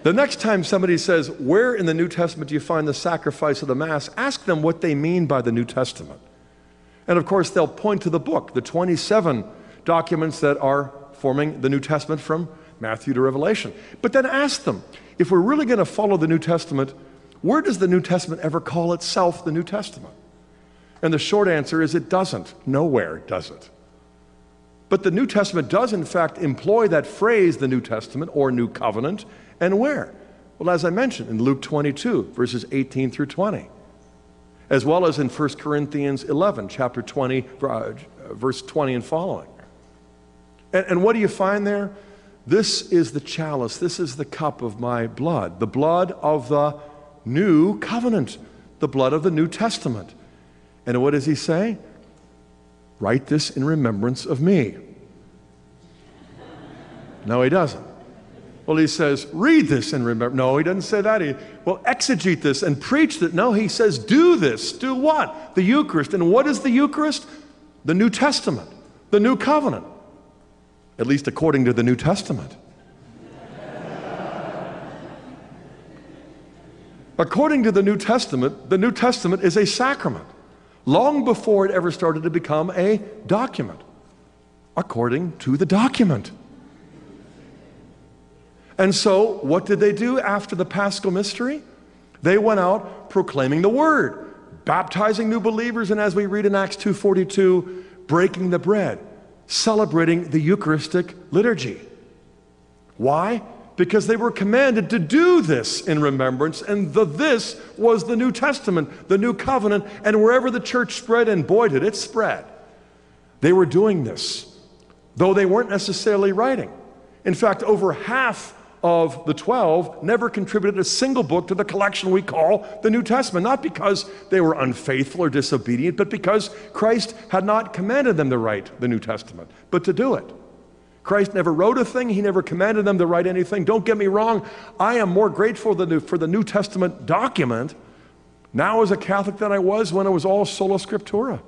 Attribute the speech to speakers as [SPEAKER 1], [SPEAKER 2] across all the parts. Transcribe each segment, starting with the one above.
[SPEAKER 1] The next time somebody says, where in the New Testament do you find the sacrifice of the Mass? Ask them what they mean by the New Testament. And of course, they'll point to the book, the 27 documents that are forming the New Testament from Matthew to Revelation. But then ask them, if we're really going to follow the New Testament, where does the New Testament ever call itself the New Testament? And the short answer is it doesn't. Nowhere does it. But the New Testament does, in fact, employ that phrase, the New Testament, or New Covenant, and where? Well, as I mentioned, in Luke 22, verses 18 through 20, as well as in 1 Corinthians 11, chapter 20, verse 20 and following. And what do you find there? This is the chalice, this is the cup of my blood, the blood of the New Covenant, the blood of the New Testament. And what does he say? Write this in remembrance of me. No, he doesn't. Well, he says, read this and remember. No, he doesn't say that. Well, exegete this and preach that. No, he says, do this. Do what? The Eucharist. And what is the Eucharist? The New Testament, the New Covenant, at least according to the New Testament. According to the New Testament is a sacrament, long before it ever started to become a document, according to the document. And so, what did they do after the Paschal mystery? They went out proclaiming the word, baptizing new believers, and as we read in Acts 2:42, breaking the bread, celebrating the Eucharistic liturgy. Why? Because they were commanded to do this in remembrance, and this was the New Testament, the New Covenant, and wherever the church spread, and boy did it spread, they were doing this, though they weren't necessarily writing. In fact, over half of the 12 never contributed a single book to the collection we call the New Testament, not because they were unfaithful or disobedient, but because Christ had not commanded them to write the New Testament, but to do it. Christ never wrote a thing. He never commanded them to write anything. Don't get me wrong. I am more grateful for the New Testament document now as a Catholic than I was when it was all sola scriptura.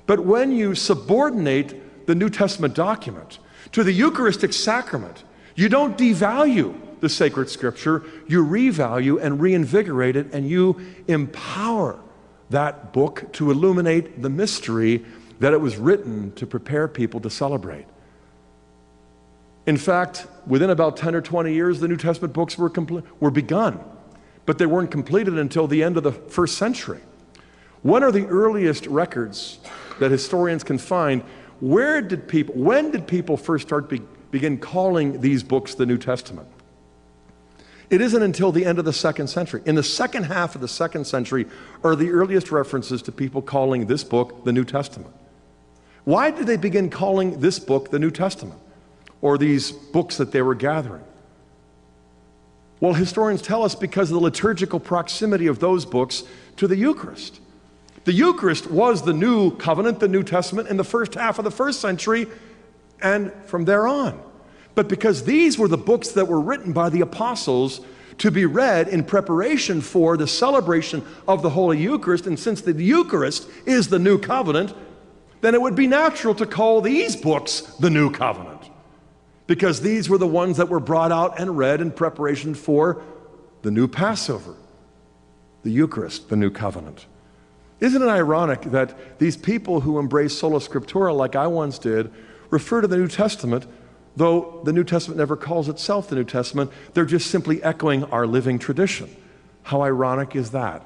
[SPEAKER 1] But when you subordinate the New Testament document to the Eucharistic sacrament, you don't devalue the sacred scripture, you revalue and reinvigorate it, and you empower that book to illuminate the mystery that it was written to prepare people to celebrate. In fact, within about 10 or 20 years, the New Testament books were begun, but they weren't completed until the end of the first century. One of the earliest records that historians can find, when did people first begin calling these books the New Testament? It isn't until the end of the second century. In the second half of the second century are the earliest references to people calling this book the New Testament. Why did they begin calling this book the New Testament, or these books that they were gathering? Well, historians tell us because of the liturgical proximity of those books to the Eucharist. The Eucharist was the New Covenant, the New Testament, in the first half of the first century and from there on. But because these were the books that were written by the apostles to be read in preparation for the celebration of the Holy Eucharist, and since the Eucharist is the New Covenant, then it would be natural to call these books the New Covenant, because these were the ones that were brought out and read in preparation for the new Passover, the Eucharist, the New Covenant. Isn't it ironic that these people who embrace sola scriptura, like I once did, refer to the New Testament, though the New Testament never calls itself the New Testament? They're just simply echoing our living tradition. How ironic is that?